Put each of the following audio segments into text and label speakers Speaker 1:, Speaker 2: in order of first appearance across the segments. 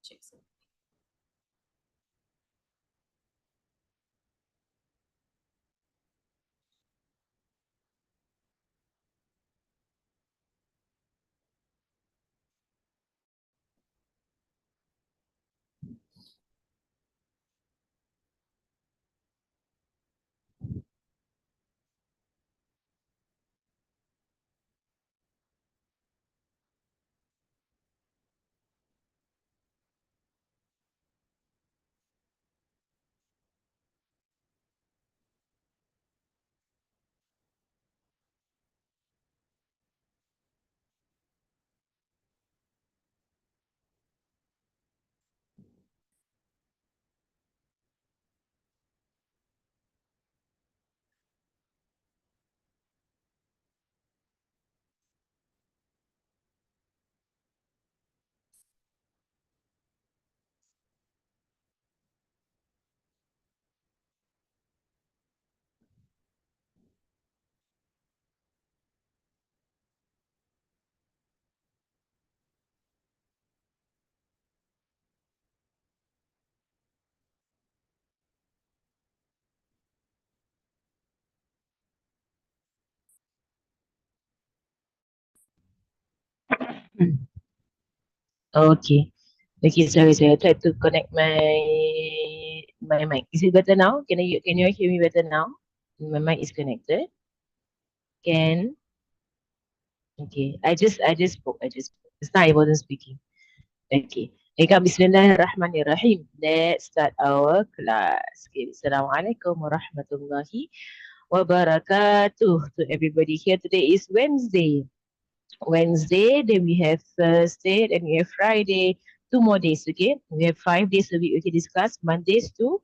Speaker 1: check something.
Speaker 2: Okay. Okay, sorry. I tried to connect my mic. Is it better now? Can you hear me better now? My mic is connected. Can okay. I just spoke. I just spoke. It's not I wasn't speaking. Okay. Okay, Bismillahirrahmanirrahim. Let's start our class. Okay. Assalamualaikum warahmatullahi wabarakatuh to everybody here. Today is Wednesday, then we have Thursday, then we have Friday, 2 more days, okay? We have 5 days a week, okay, this class, Mondays to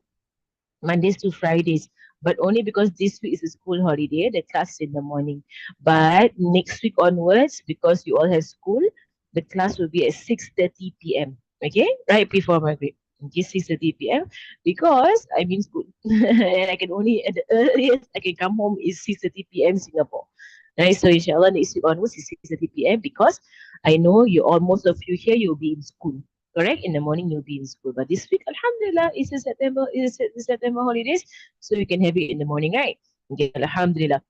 Speaker 2: Fridays. But only because this week is a school holiday, the class is in the morning. But next week onwards, because you all have school, the class will be at 6:30 p.m. Okay? Right before Maghrib. Okay, 6:30 p.m. Because I'm in school. And I can only at the earliest I can come home is 6:30 p.m. Singapore. Right? So inshallah next week onwards is 6:30 p.m. because I know you all most of you here you'll be in school. Correct? In the morning you'll be in school. But this week, Alhamdulillah, it's a September holidays, so you can have it in the morning, right? Okay, Alhamdulillah.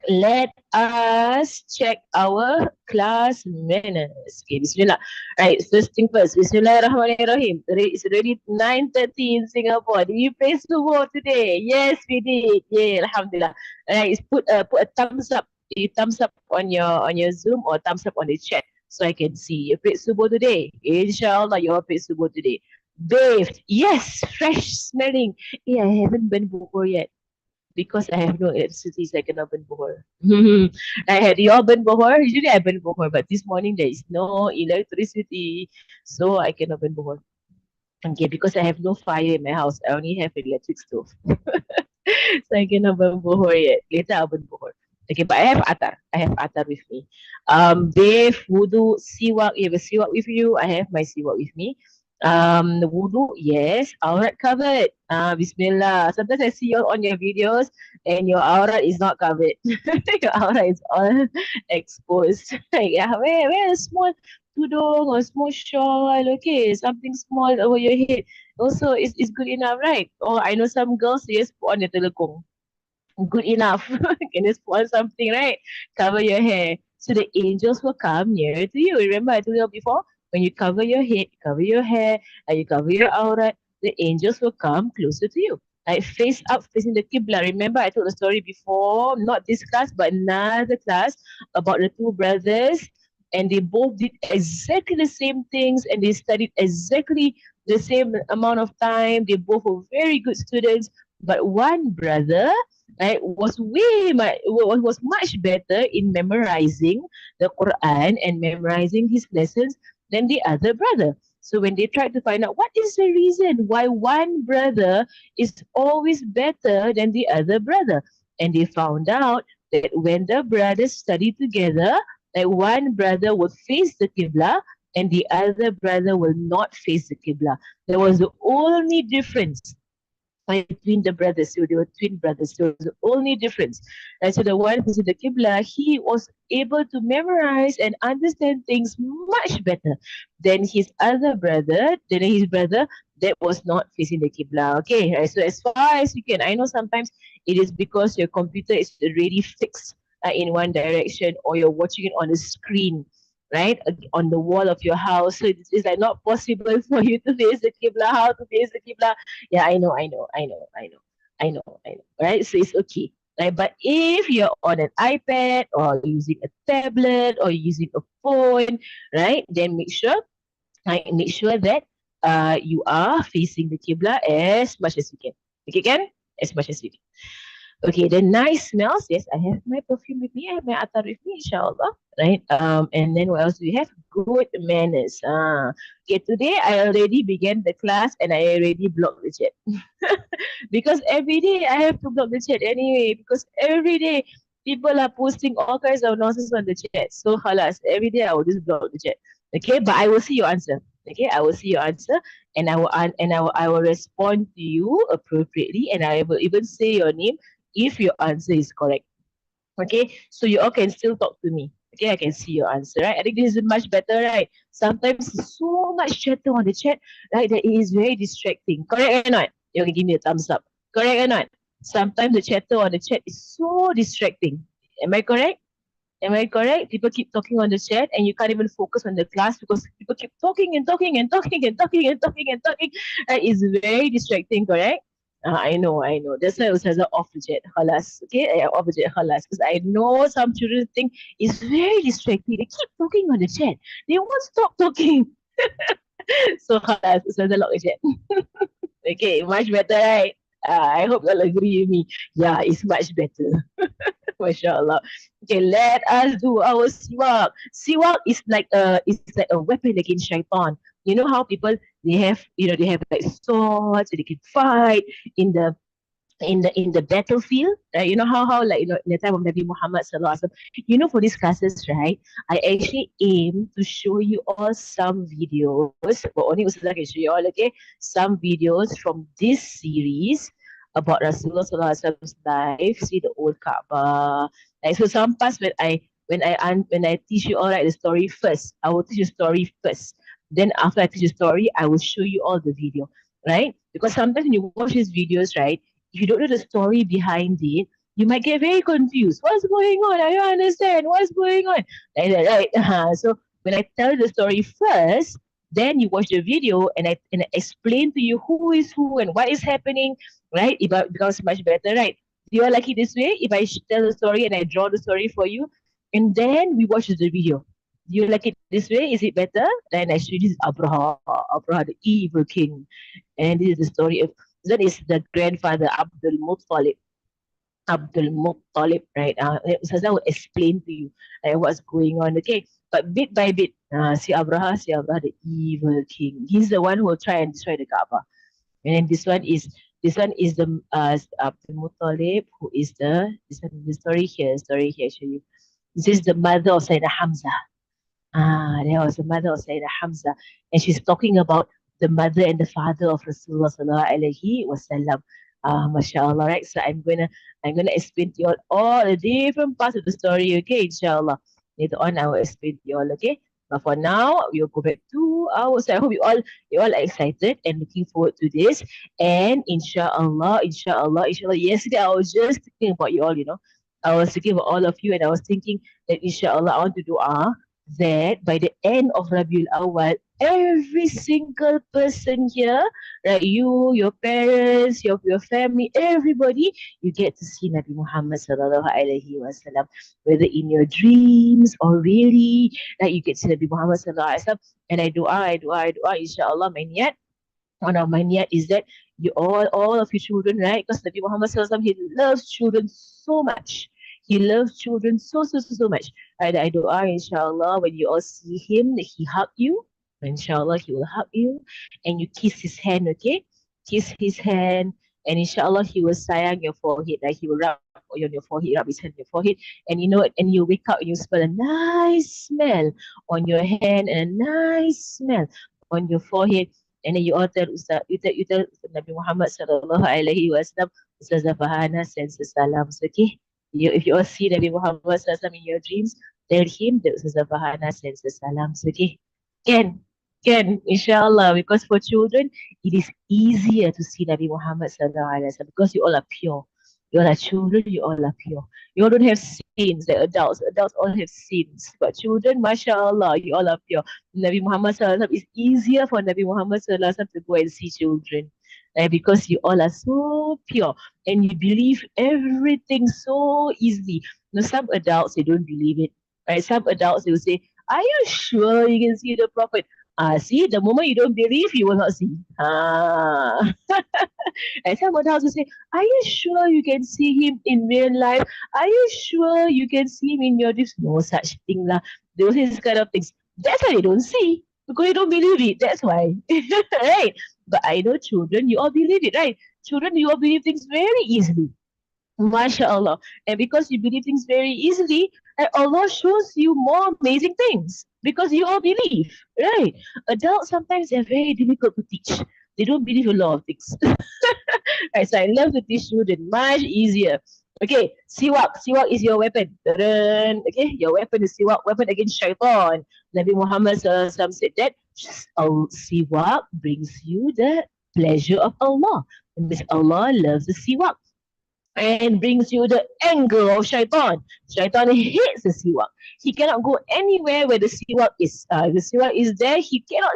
Speaker 2: Let us check our class manners. Okay, Bismillah. Right, first thing first. Bismillahirrahmanirrahim. Today it's already 9:30 in Singapore. Did you play sumo today? Yes, we did. Yeah, Alhamdulillah. Right, put a thumbs up. You thumbs up on your Zoom or thumbs up on the chat so I can see. You played sumo today. Inshallah, you all played sumo today. Bathed. Yes, fresh smelling. Yeah, I haven't been before yet because I have no electricity, so I cannot burn bohor. I had your burn bohor. Usually I burn bohor, but this morning there is no electricity, so I cannot burn bohor. Okay, because I have no fire in my house. I only have electric stove. So I cannot burn bohor yet. Later I'll burn bohor. Okay, but I have atar. I have atar with me. Bathe, wudu, siwak. You have a siwak with you. I have my siwak with me. The wudu, yes. Aurat covered. Bismillah. Sometimes I see you on your videos and your aurat is not covered. Your aurat is all exposed. Like, yeah, wear a small tudung or small shawl. Okay, something small over your head. Also, it's good enough, right? Or I know some girls they just put on the telekung. Good enough. Can just put on something, right? Cover your hair. So the angels will come nearer to you. Remember I told you before? When you cover your head, cover your hair, and you cover your aura, the angels will come closer to you. Like face up, facing the Qibla. Remember I told the story before, not this class, but another class about the two brothers, and they both did exactly the same things and they studied exactly the same amount of time. They both were very good students, but one brother, right, was much better in memorizing the Quran and memorizing his lessons than the other brother. So when they tried to find out what is the reason why one brother is always better than the other brother, and they found out that when the brothers study together, like one brother would face the Qibla and the other brother will not face the Qibla. There was the only difference. between the brothers. So they were twin brothers. So the only difference. And so the one who's in the Qibla, he was able to memorize and understand things much better than his other brother, than his brother that was not facing the Qibla. Okay, right? So as far as you can, I know sometimes it is because your computer is already fixed in one direction, or you're watching it on the screen, right, on the wall of your house. So it's like not possible for you to face the Qibla. How to face the Qibla? Yeah, I know. Right? So it's okay. Right? But if you're on an iPad or using a tablet or using a phone, right, then make sure that you are facing the Qibla as much as you can. Okay, can? As much as you can. Okay, the nice smells. Yes, I have my perfume with me. I have my attar with me, inshallah. Right. And then what else do we have? Good manners. Okay, today I already began the class and I already blocked the chat. Because every day I have to block the chat anyway. Because every day people are posting all kinds of nonsense on the chat. So halas, every day I will just block the chat. Okay, but I will see your answer. Okay, I will see your answer, and I will respond to you appropriately, and I will even say your name if your answer is correct. Okay, so you all can still talk to me. Okay, I can see your answer, right? I think this is much better, right? Sometimes so much chatter on the chat, right, that it is very distracting. Correct or not? You can give me a thumbs up. Correct or not? Sometimes the chatter on the chat is so distracting. Am I correct? Am I correct? People keep talking on the chat and you can't even focus on the class because people keep talking and talking and talking and talking and talking and talking. It's very distracting, correct? I know. That's why Ustazah off the chat, halas. Okay, off the chat, halas. Because I know some children think it's very distracting. They keep talking on the chat. They won't stop talking. So halas, Ustazah lock the chat. Okay, much better, right? I hope you'll agree with me. Yeah, it's much better. MashaAllah. Okay, let us do our siwak. Siwak is like a weapon against shaitan. You know how people they have like swords, they can fight in the in the battlefield, right? You know how like in the time of Nabi Muhammad sallallahu alaihi wasallam. You know, for these classes, right? I actually aim to show you all some videos, but only Ustazah can show you all. Okay, some videos from this series about Rasulullah sallallahu alaihi wasallam's life. See the old Kaaba. Like so, some parts when I teach you all right the story first, I will teach you story first. Then after I teach you story, I will show you all the video, right? Because sometimes when you watch these videos, right, if you don't know the story behind it, you might get very confused. What's going on? I don't understand. What's going on? Like that, right? So when I tell the story first, then you watch the video and I explain to you who is who and what is happening, right? It becomes much better, right? Do you all like it this way? If I tell the story and I draw the story for you, and then we watch the video. Do you like it this way? Is it better? Then I show you this is Abraha, the evil king. And this is the story of that is the grandfather Abdul Muttalib, right? Ustazah will explain to you what's going on, okay? But bit by bit, si Abraha, the evil king. He's the one who will try and destroy the Kaaba. And then this one is the Abdul Muttalib, who is the story here. I show you. This is the mother of Sayyidina Hamza. There was the mother of Sayyidina Hamza, and she's talking about the mother and the father of Rasulullah sallallahu alaihi wasallam. Mashallah, right? So I'm gonna explain to you all the different parts of the story, okay? Inshallah. Later on, I will explain to you all, okay? But for now, we'll go back to our. So I hope you all are excited and looking forward to this. And inshallah. Yesterday I was just thinking about you all. I was thinking about all of you, and I was thinking that inshallah I want to do that by the end of Rabiul Awal, every single person here, right? You, your parents, your family, everybody, you get to see Nabi Muhammad sallallahu alaihi wasallam, whether in your dreams or really, right? You get to see Nabi Muhammad sallallahu alaihi wasallam. And I dua, inshallah, my niyat one of my niyat is that you all of your children, right? Because Nabi Muhammad Sallallahu Alaihi Wasallam, he loves children so much. He loves children so much. Right? I dua, inshallah, when you all see him, that he hug you. Inshallah, he will hug you and you kiss his hand, okay? Kiss his hand, and inshallah, he will sayang your forehead, right? He will rub on your forehead, rub his hand on your forehead, and and you wake up and you smell a nice smell on your hand and a nice smell on your forehead. And then you all tell Ustaz, you tell Nabi Muhammad sallallahu alaihi wasallam, Ustazah Fahana sends the salams, okay? If you all see Nabi Muhammad sallallahu alaihi wasallam in your dreams, tell him that Ustazah Fahana sends the salams, okay? Can, inshallah, because for children, it is easier to see Nabi Muhammad sallallahu alaihi wasallam because you all are pure. You all are children, you all are pure. You all don't have sins like adults. Adults all have sins. But children, mashallah, you all are pure. Nabi Muhammad sallallahu alaihi wasallam, it's easier for Nabi Muhammad sallallahu alaihi wasallam to go and see children. Because you all are so pure and you believe everything so easily. Now, some adults, they don't believe it. Right? Some adults, they will say, are you sure you can see the Prophet? See, the moment you don't believe, you will not see. Ah. And some adults will say, are you sure you can see him in real life? Are you sure you can see him in your dreams? No such thing lah. Those is kind of things. That's why they don't see. Because you don't believe it. That's why. Right? But I know children, you all believe it, right? Children, you all believe things very easily. MashaAllah. And because you believe things very easily, Allah shows you more amazing things because you all believe, right? Adults sometimes they're very difficult to teach. They don't believe a lot of things. Right, so I love to teach children much easier. Okay, siwak. Siwak is your weapon. Dun. Okay, your weapon is siwak, weapon against shaitan. Nabi Muhammad SAW said that siwak brings you the pleasure of Allah. It means Allah loves the siwak and brings you the anger of shaitan. Shaitan hates the siwak. He cannot go anywhere where the siwak is. The siwak is there. He cannot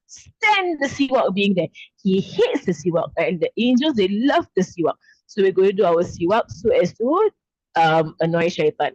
Speaker 2: stand the siwak being there. He hates the siwak. And the angels, they love the siwak. So we're going to do our siwak so as to annoy shaitan.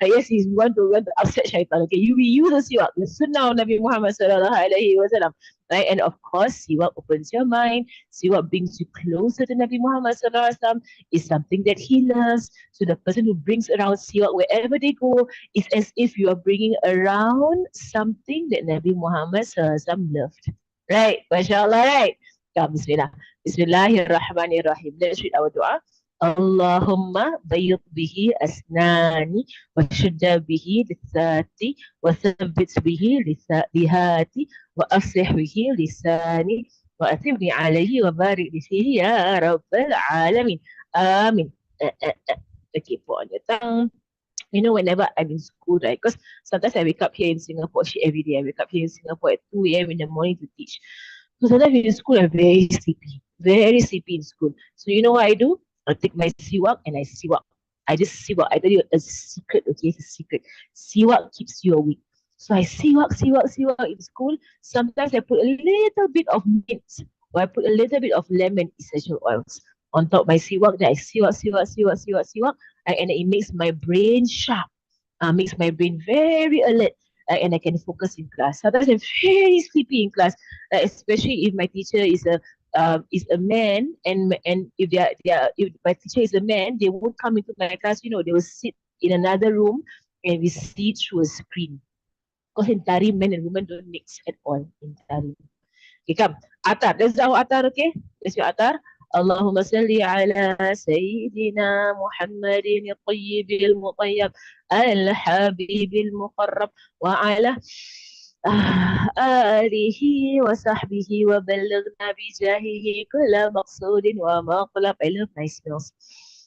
Speaker 2: Yes, we want to upset shaitan. Okay, you use the siwak, the sunnah of Nabi Muhammad sallallahu alaihi wasallam. Right, and of course, siwak opens your mind. Siwak brings you closer to Nabi Muhammad sallallahu alaihi wasallam. Is something that he loves. So the person who brings around siwak wherever they go is as if you are bringing around something that Nabi Muhammad sallallahu alaihi wasallam loved. Right, mashallah, right? Come, bismillah. Bismillahirrahmanirrahim. Let's read our dua. Allahumma bayyid bihi asnani wa shudda bihi lisati wa thabbit bihi lihati wa afsih bihi lisani wa athibni alayhi wa barik li fihi ya rabbal alamin. Amin. Okay, put on your tongue. You know, whenever I'm in school, right? Because sometimes I wake up here in Singapore, actually every day I wake up here in Singapore at 2 a.m. in the morning to teach. So sometimes in school, I'm very sleepy in school. So you know what I do? I take my siwak and I siwak. I just siwak. I tell you a secret, okay? It's a secret. Siwak keeps you awake. So I siwak in school. Sometimes I put a little bit of mint or I put a little bit of lemon essential oils on top of my siwak. Then I siwak, and it makes my brain sharp, makes my brain very alert, and I can focus in class. Sometimes I'm very sleepy in class, especially if my teacher is a man, and if if my teacher is a man, they won't come into my class. You know, they will sit in another room and we see through a screen. Because in Tarim, men and women don't mix at all in Tarim. Okay, come. Atar. Let's do our Atar, okay? Let's do Atar. اللهم صل على سيدنا محمد الطيب المطيب الحبيب المقرب وعلى آله وصحبه وبلغنا بجاهه كل مقصود ومطلب. I love nice smells.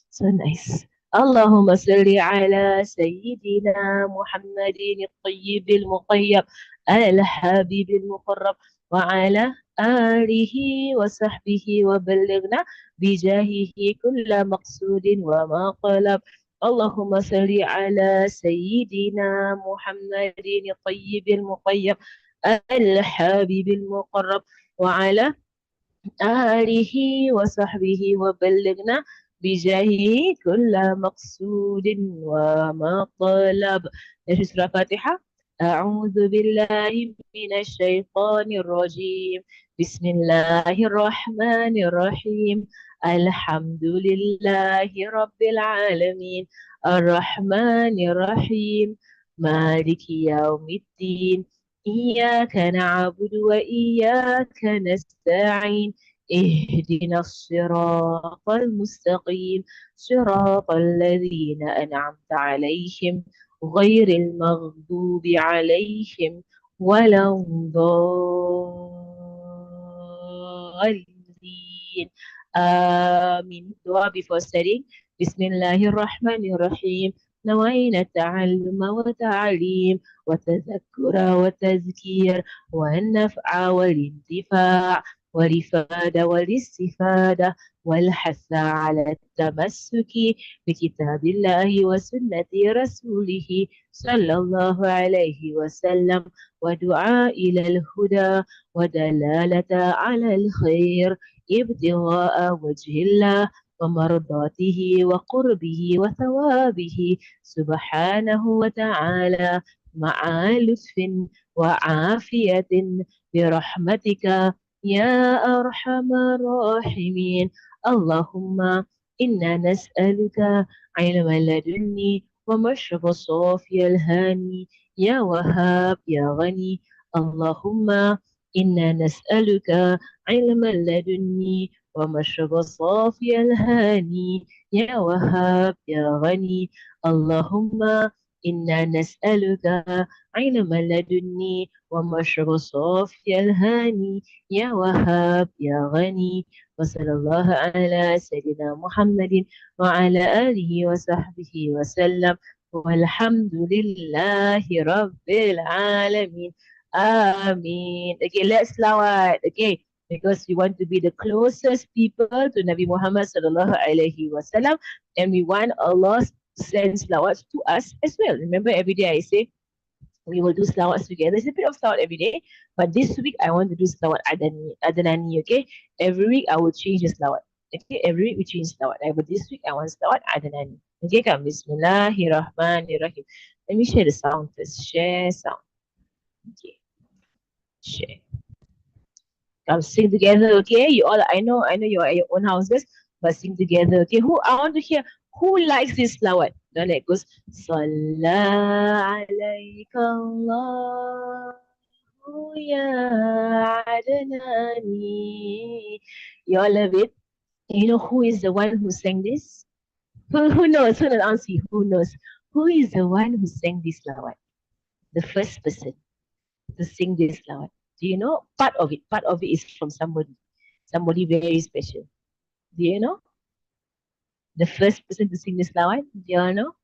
Speaker 2: So nice. اللهم صل على سيدنا محمد الطيب المطيب الحبيب المقرب وعلى آله وصحبه وبلغنا بجاهه كل مقصود ومطلب. اللهم صل على سيدنا محمد الطيب المطيب الحبيب المقرب وعلى آله وصحبه وبلغنا بجاهه كل مقصود ومطلب. نجد سورة الفاتحة. أعوذ بالله من الشيطان الرجيم. بسم الله الرحمن الرحيم. الحمد لله رب العالمين الرحمن الرحيم مالك يوم الدين إياك نعبد وإياك نستعين اهدنا الصراط المستقيم صراط الذين أنعمت عليهم غير المغضوب عليهم ولا الضالين. الضالين آمين. Dua before studying. Bismillahirrahmanirrahim. نوينا التعلم والتعليم والتذكر والتذكير والنفع والانتفاع والإفادة والاستفادة والحث على التمسك بكتاب الله وسنة رسوله صلى الله عليه وسلم ودعاء إلى الهدى ودلالة على الخير ابتغاء وجه الله ومرضاته وقربه وثوابه سبحانه وتعالى مع لطف وعافية برحمتك يا أرحم الراحمين. اللهم إنا نسألك علم لدني ومشرب الصافي الهاني يا وهاب يا غني. اللهم إنا نسألك علم لدني ومشرب الصافي الهاني يا وهاب يا غني. اللهم إنا نسألك علم لدني ومشرب الصافي الهاني يا وهاب يا غني. وصلى الله على سيدنا محمد وعلى آله وصحبه وسلم والحمد لله رب العالمين. Amin. Okay, let's salawat. Okay, because we want to be the closest people to Nabi Muhammad sallallahu alaihi wasallam, and we want Allah send salawats to us as well. Remember, every day I say we will do salawats together. There's a bit of salawat every day, but this week I want to do salawat Adanani. Okay, every week I will change the salawat. Okay, every week we change salawat. But this week I want salawat Adanani. Okay, come. Bismillahirrahmanirrahim. Let me share the sound first. Share sound. Okay, share. Come sing together, okay? You all, I know you're at your own houses, but sing together, okay? Who I want to hear who likes this slawat? Then it goes, Salla alayka Allah ya Adnani. You all love it. You know who is the one who sang this? Who knows? Who knows? Answer. Who knows? Who is the one who sang this slawat? The first person to sing this slawat. Do you know? Part of it. Part of it is from somebody. Somebody very special. Do you know? The first person to sing this slawat? Do you all know?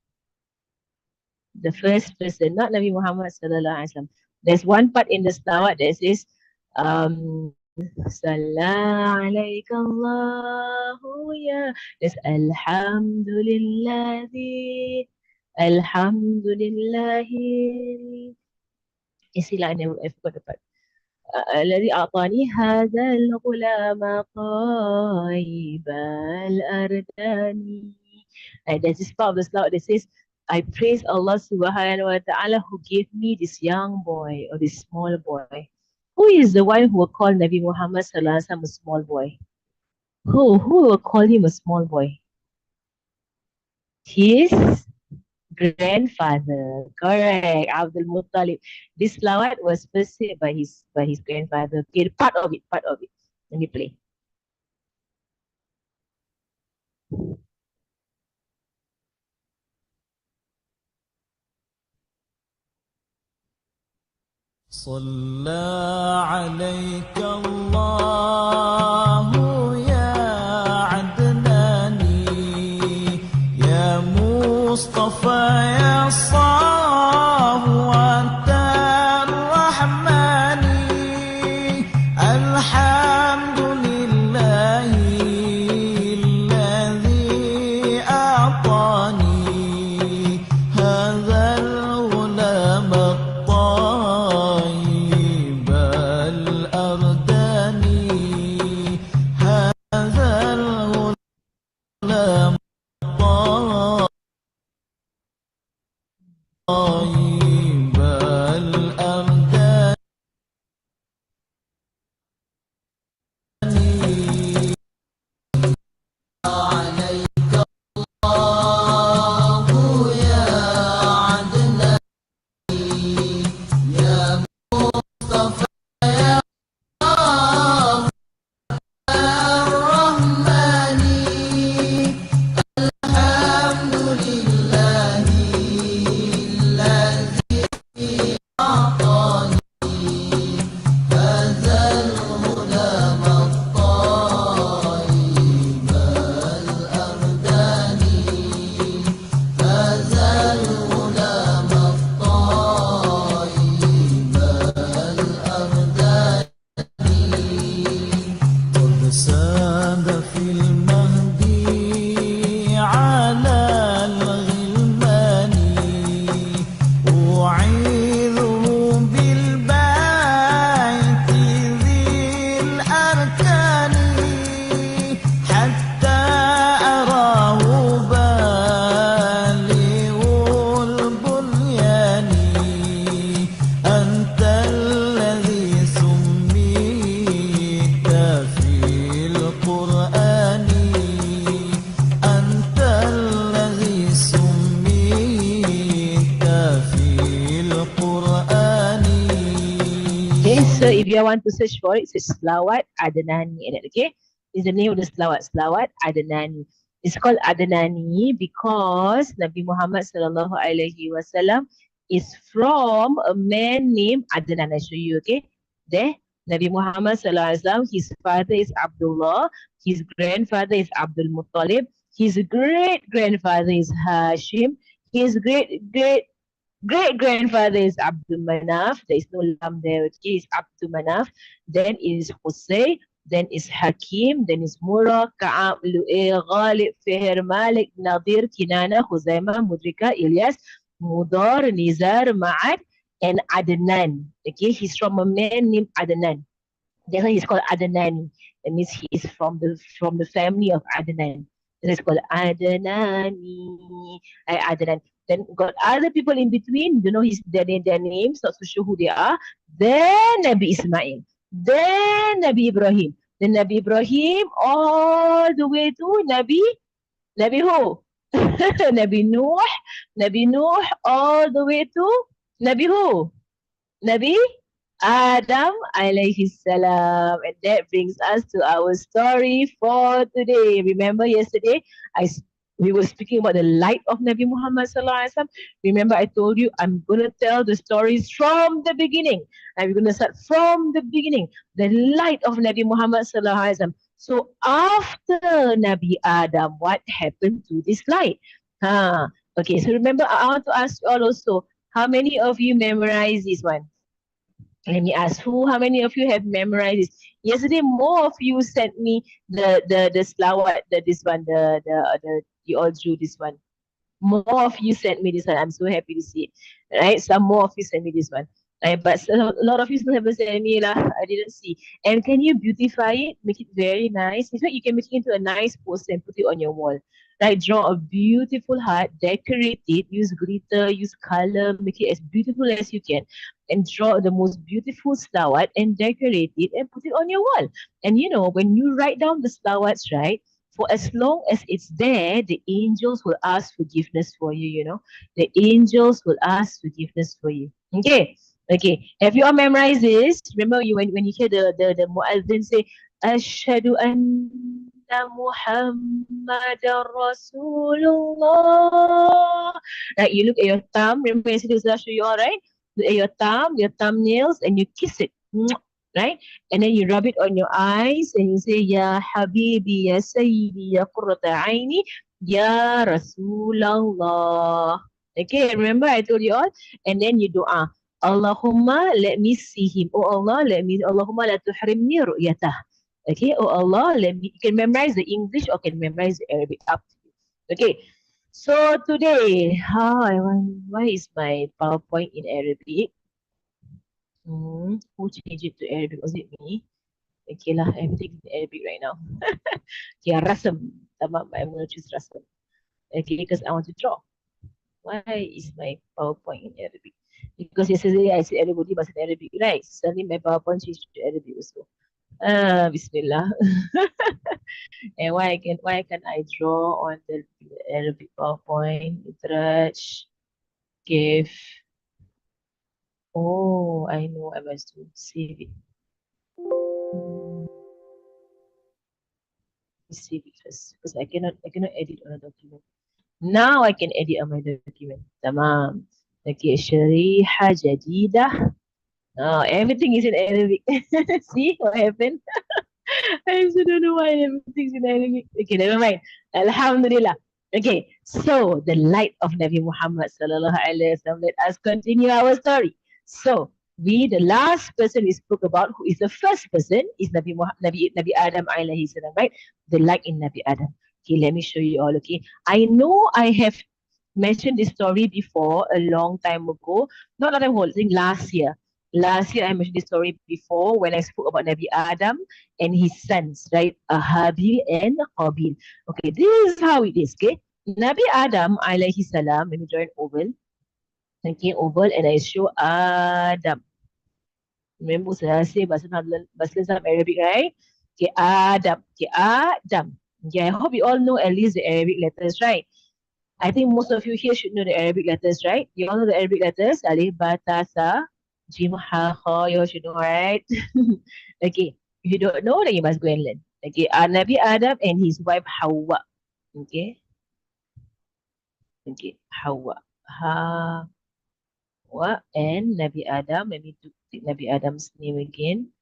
Speaker 2: The first person, not Nabi Muhammad sallallahu alaihi wasallam. There's one part in the slawat that says, Salla alayka Allahu ya. There's Alhamdulillahi. Alhamdulillahi. You see, like, I forgot the part. الذي أعطاني هذا الغلام طيب الأرداني. And there's this part of the slide that says, I praise Allah subhanahu wa ta'ala who gave me this young boy or this small boy. Who is the one who will call Nabi Muhammad sallallahu alaihi wasallam a small boy? Who will call him a small boy? His grandfather. Correct. Abdul Muttalib. This slawat was first said by his grandfather. Okay, part of it. Let me play.
Speaker 1: صلى عليك الله يا عدناني يا مصطفى يا صفوة الرحمن الحمد لله الذي أعطاني هذا الغلام الطيب الأرداني وساد في المهدي على الغلمان أعيذه بالبيت ذي الأركان حتى أراه بالغ البنيان أنت الذي سميت في القرآن أنت الذي سميت في القرآن.
Speaker 2: Okay, so if you want to search for it, search Selawat Adnani. Okay, is the name of the Selawat. Selawat Adnani. It's called Adnani because Nabi Muhammad sallallahu alaihi wasallam is from a man named Adnan. I show you. Okay, there. Nabi Muhammad sallallahu alaihi wasallam. His father is Abdullah. His grandfather is Abdul Muttalib. His great grandfather is Hashim. His great grandfather is Abdul Manaf. There is no lam there. Okay, it's Abdul Manaf. Then is Qusay. Then is Hakim. Then is Murrah, Ka'ab, Lu'ay, Ghalib, Fihr, Malik, Nadir, Kinana, Khuzaimah, Mudrika, Ilyas, Mudar, Nizar, Ma'ad, and Adnan. Okay, he's from a man named Adnan. That's why he's called Adnani. That means he is from the family of Adnan. That's called Adnani. Adnan. Then got other people in between, don't know their names, not so sure who they are. Then Nabi Ismail. Then Nabi Ibrahim. Then Nabi Ibrahim all the way to Nabi who? Nabi Nuh. Nabi Nuh all the way to Nabi who? Nabi Adam alayhi salam. And that brings us to our story for today. Remember yesterday, we were speaking about the light of Nabi Muhammad sallallahu alaihi wasallam. Remember I told you I'm going to tell the stories from the beginning. And we're going to start from the beginning. The light of Nabi Muhammad sallallahu alaihi wasallam. So after Nabi Adam, what happened to this light? Okay, so remember I want to ask you all also, how many of you memorize this one? Let me ask how many of you have memorized this? Yesterday, more of you sent me the slawat, this one, you all drew this one. More of you sent me this one. I'm so happy to see it. Right? Some more of you sent me this one. Right? But a lot of you still haven't sent me lah. I didn't see. And can you beautify it? Make it very nice. In fact, you can make it into a nice poster and put it on your wall. Right? Draw a beautiful heart, decorate it, use glitter, use color, make it as beautiful as you can, and draw the most beautiful slawat and decorate it and put it on your wall. And you know, when you write down the slawats, right? For as long as it's there, the angels will ask forgiveness for you, you know. The angels will ask forgiveness for you. Okay. Okay. Have you all memorized this? Remember you when you hear the muazzin say, Ashhadu anna Muhammadan Rasulullah. Right, you look at your thumb. Remember yesterday I show you all, right? Look at your thumbnails, and you kiss it. Right? And then you rub it on your eyes and you say, Ya Habibi, Ya Sayyidi, Ya Qurrata Aini, Ya Rasulallah. Okay, remember I told you all? And then you dua. Allahumma, let me see him. Oh Allah, Allahumma la tuhrimni ru'yatah. Okay, oh Allah, you can memorize the English or can memorize the Arabic, up to you. Okay, so today, why is my PowerPoint in Arabic? Who changed it to Arabic? Was it me? Okay lah, everything in Arabic right now. Okay, Rasam. Tamam, I'm going to choose Rasam. Okay, because I want to draw. Why is my PowerPoint in Arabic? Because yesterday I said everybody must in Arabic, right? Suddenly my PowerPoint changed to Arabic also. Bismillah. And why can I draw on the Arabic PowerPoint? Idraj, give. Oh, I know I must to save it. Save it first because I cannot edit on a document. Now I can edit on my document. Tamam. Okay, Shariha Jadida. Oh, everything is in Arabic. See what happened? I also don't know why everything's in Arabic. Okay, never mind. Alhamdulillah. Okay, so the light of Nabi Muhammad sallallahu alaihi wasallam. Let us continue our story. So the last person we spoke about, who is the first person, is Nabi Adam alayhi salam, right? The light in Nabi Adam. Okay, let me show you all. Okay, I know I have mentioned this story before a long time ago. Not that I'm holding last year. Last year I mentioned this story before when I spoke about Nabi Adam and his sons, right? Habil and Qabil. Okay, this is how it is. Okay, Nabi Adam alayhi salam. Let me draw an oval. Okay, oval, and I show Adam. Remember saya say bahasa Arabic, right? Okay, Adam. Okay, Adam. Okay, I hope you all know at least the Arabic letters, right? I think most of you here should know the Arabic letters, right? You all know the Arabic letters? Alif, ba, ta, sa, jim, ha, kha. You all should know, right? Okay. If you don't know, then you must go and learn. Okay. Nabi Adam and his wife Hawa. Okay. Okay. Hawa. Hawa and Nabi Adam. Let me take Nabi Adam's name again.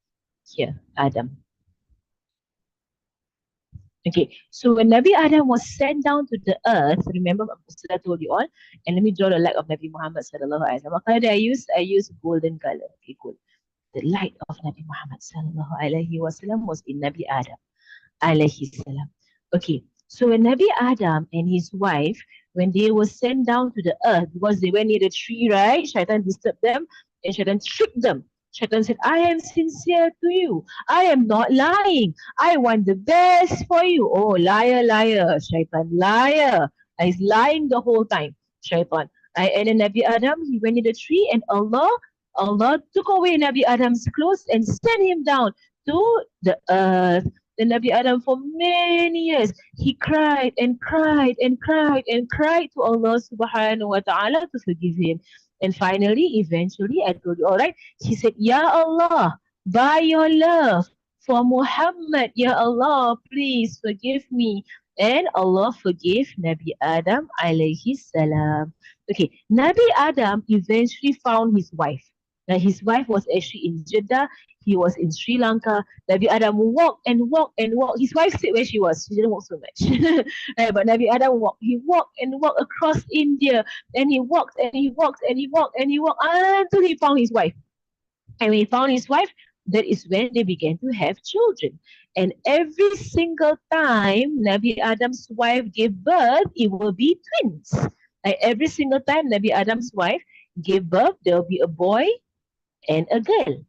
Speaker 2: Here, Adam. Okay, so when Nabi Adam was sent down to the earth, remember I told you all, and let me draw the light of Nabi Muhammad sallallahu alaihi wasallam. What color did I use? I used golden color. Okay, cool. The light of Nabi Muhammad sallallahu alaihi wasallam was in Nabi Adam alayhi salam. Okay, so when Nabi Adam and his wife, when they were sent down to the earth because they went near the tree, right? Shaitan disturbed them and Shaitan tricked them. Shaitan said, I am sincere to you. I am not lying. I want the best for you. Oh, liar, liar, Shaitan, liar. He's lying the whole time, Shaitan. And then Nabi Adam, he went in the tree and Allah took away Nabi Adam's clothes and sent him down to the earth. Then Nabi Adam, for many years, he cried and cried and cried and cried to Allah subhanahu wa ta'ala to forgive him. And finally, eventually, I told you, all right, he said, Ya Allah, by your love for Muhammad, Ya Allah, please forgive me. And Allah forgave Nabi Adam alayhi salam. Okay, Nabi Adam eventually found his wife. Now, his wife was actually in Jeddah. He was in Sri Lanka. Nabi Adam walked and walked and walked. His wife stayed where she was. She didn't walk so much. Right, but Nabi Adam walked. He walked and walked across India. And he walked and he walked and he walked and he walked until he found his wife. And when he found his wife, that is when they began to have children. And every single time Nabi Adam's wife gave birth, it will be twins. Like every single time Nabi Adam's wife gave birth, there will be a boy and a girl.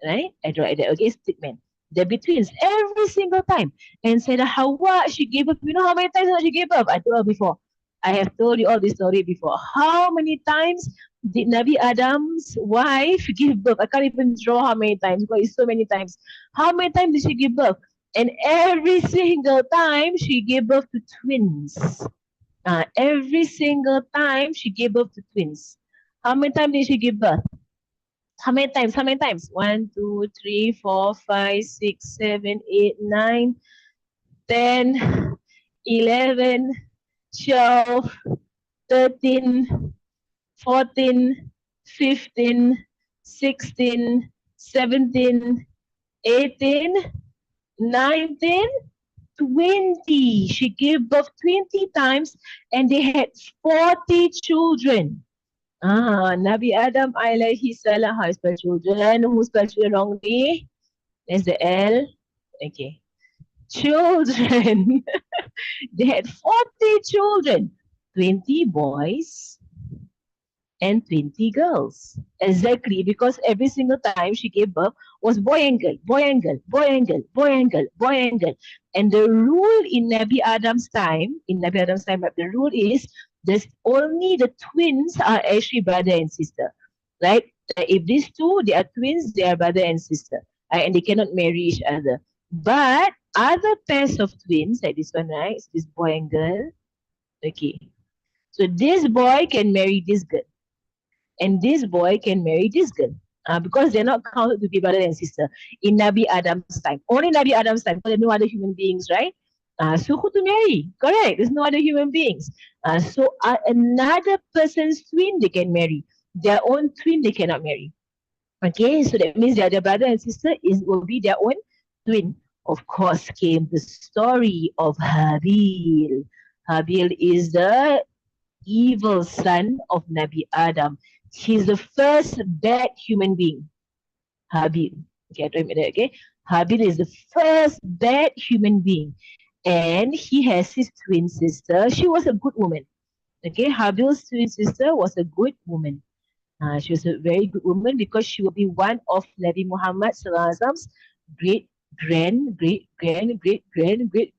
Speaker 2: Right? I draw it there. Okay, stickman. They're be twins every single time. And Sayyidah Hawa, she gave birth. You know how many times she gave birth? I told her before. I have told you all this story before. How many times did Nabi Adam's wife give birth? I can't even draw how many times because it's so many times. How many times did she give birth? And every single time she gave birth to twins. Every single time she gave birth to twins. How many times did she give birth? How many times? How many times? 1, 2, 3, 4, 5, 6, 7, 8, 9, 10, 11, 12, 13, 14, 15, 16, 17, 18, 19, 20. She gave birth 20 times and they had 40 children. Nabi Adam alayhi salam. How spell children? Who spell children wrongly? There's the L. Okay. Children. They had 40 children. 20 boys and 20 girls. Exactly, because every single time she gave birth was boy and girl, boy and girl, boy and girl, boy and girl, boy and girl. And the rule in Nabi Adam's time, the rule is there's only the twins are actually brother and sister, right? If these two, they are twins, they are brother and sister, right? And they cannot marry each other. But other pairs of twins, like this one, right? So this boy and girl, okay. So this boy can marry this girl and this boy can marry this girl. Because they're not counted to be brother and sister in Nabi Adam's time. Only Nabi Adam's time, because there are no other human beings, right? So who to marry? Correct. There's no other human beings. Another person's twin they can marry. Their own twin they cannot marry. Okay, so that means their brother and sister will be their own twin. Of course, came the story of Habil. Habil is the evil son of Nabi Adam. He's the first bad human being. Habil. Okay, I don't that. Okay, Habil is the first bad human being, and he has his twin sister. She was a good woman. Okay, Habil's twin sister was a good woman. She was a very good woman because she will be one of Nabi Muhammad Sallallahu great great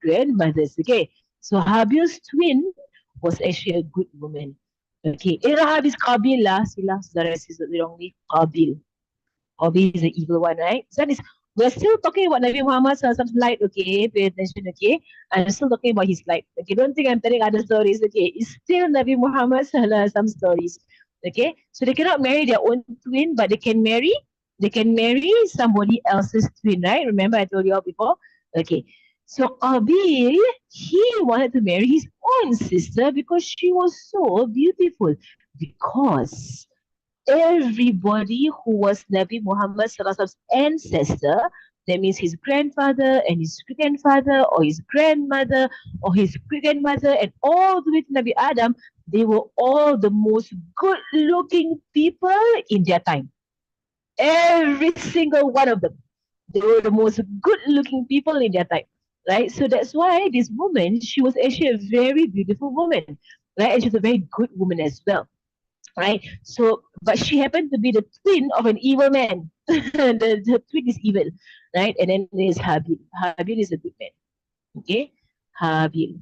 Speaker 2: grandmothers. Okay, so Habil's twin was actually a good woman. Okay, Habis Qabil lah, sila saudara saudara wrongly Qabil. Qabil is the evil one, right? So that is we're still talking about Nabi Muhammad Sallallahu light. Okay, pay attention. Okay, I'm still talking about his light. Okay, don't think I'm telling other stories. Okay, it's still Nabi Muhammad Sallallahu stories. Okay, so they cannot marry their own twin, but they can marry somebody else's twin, right? Remember I told you all before. Okay, so Qabil, he wanted to marry his own sister because she was so beautiful. Because everybody who was Nabi Muhammad Sallallahu ancestor, that means his grandfather and his grandfather or his grandmother or his grandmother and all the way to Nabi Adam, they were all the most good looking people in their time. Every single one of them. They were the most good looking people in their time. Right? So that's why this woman, she was actually a very beautiful woman. Right? And she was a very good woman as well, right? So, but she happened to be the twin of an evil man. The twin is evil, right? And then there's Habil. Habil is a good man, okay? Habil.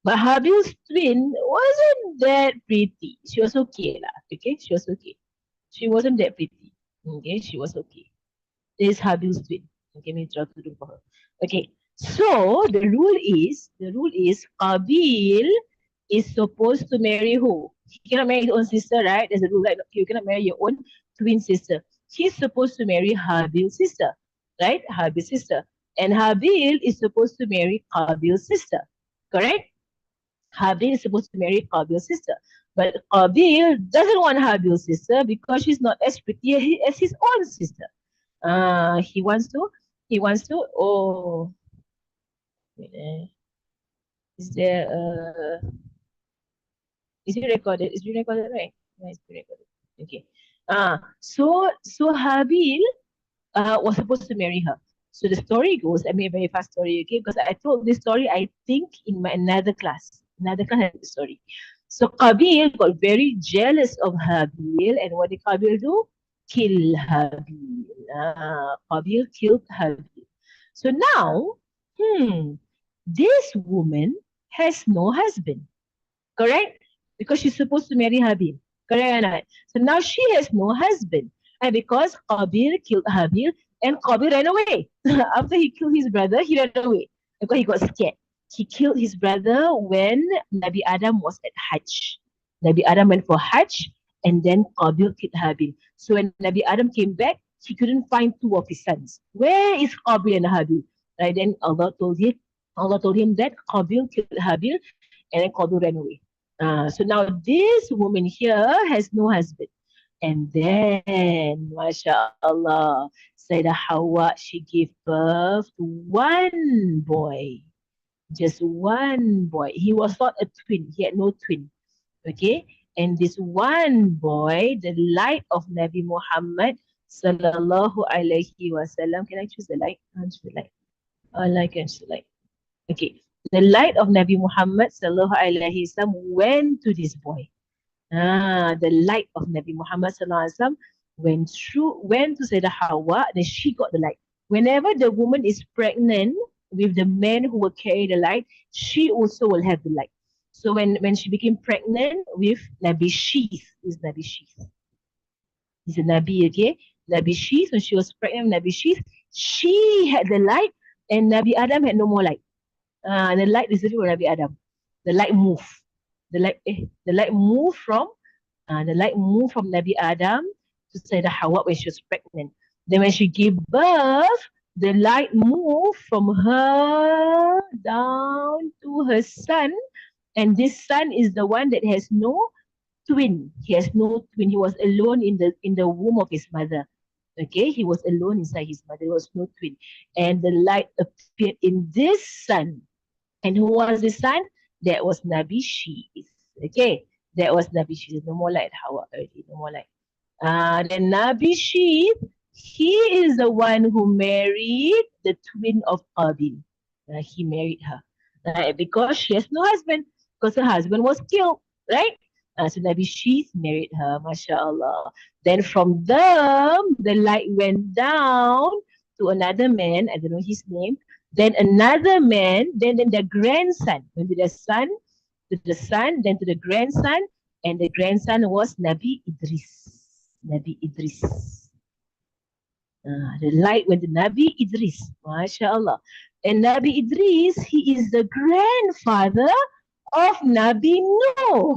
Speaker 2: But Habil's twin wasn't that pretty. She was okay, lah. Okay, she was okay. She wasn't that pretty. Okay, she was okay. This is Habil's twin. Okay, let me draw to do for her. Okay, so the rule is Qabil is supposed to marry who? He cannot marry his own sister, right? There's a rule like you cannot marry your own twin sister. He's supposed to marry Habil's sister, right? Habil's sister. And Habil is supposed to marry Qabil's sister. Correct? Habil is supposed to marry Qabil's sister. But Qabil doesn't want Habil's sister because she's not as pretty as his own sister. He wants to, wait, is there is it recorded? Is it recorded, right? Yeah, it's recorded. Okay. So Habil was supposed to marry her. So the story goes, I mean, a very fast story, okay? Because I told this story, I think, in my another class. Another class had the story. So Qabil got very jealous of Habil, and what did Qabil do? Kill Habil. Qabil killed Habil. So now, this woman has no husband, correct? Because she's supposed to marry Habil, correct or not? So now she has no husband. And because Qabil killed Habil and Qabil ran away. After he killed his brother, he ran away because he got scared. He killed his brother when Nabi Adam was at Hajj. Nabi Adam went for Hajj and then Qabil killed Habil. So when Nabi Adam came back, he couldn't find two of his sons. Where is Qabil and Habil? Right, then Allah told him that Qabil killed Habil and then Qabil ran away. So now this woman here has no husband. And then, mashallah, Sayyidah Hawa, she gave birth to one boy. Just one boy. He was not a twin. He had no twin. Okay? And this one boy, the light of Nabi Muhammad sallallahu alaihi wasallam. Can I choose the light? I'll choose the light. I like and light. Okay. The light of Nabi Muhammad sallallahu alaihi wasallam went to this boy. The light of Nabi Muhammad sallallahu alaihi wasallam went to Sayyidah Hawa, then she got the light. Whenever the woman is pregnant with the man who will carry the light, she also will have the light. So when she became pregnant with Nabi Sheeth, is Nabi Sheeth. He's a Nabi, okay? Nabi Sheeth, when she was pregnant with Nabi Sheeth, she had the light and Nabi Adam had no more light. The light is different from Nabi Adam. The light moved. The light moved from Nabi Adam to Sayyidah Hawa when she was pregnant. Then when she gave birth, the light moved from her down to her son, and this son is the one that has no twin. He has no twin. He was alone in the womb of his mother. Okay, he was alone inside his mother. There was no twin, and the light appeared in this son. And who was the son? That was Nabi Sheeth. Okay, That was Nabi Sheep. No more light Hawa already. No more light. Then Nabi Sheep, he is the one who married the twin of Qabil. He married her. Because she has no husband. Because her husband was killed. Right? So Nabi Sheep married her. MashaAllah. Then from them, the light went down to another man. I don't know his name. Then another man. Then the grandson. When the son, to the son, then to the grandson, and the grandson was Nabi Idris. Nabi Idris. The light went to Nabi Idris. MashaAllah. And Nabi Idris, he is the grandfather of Nabi Noah.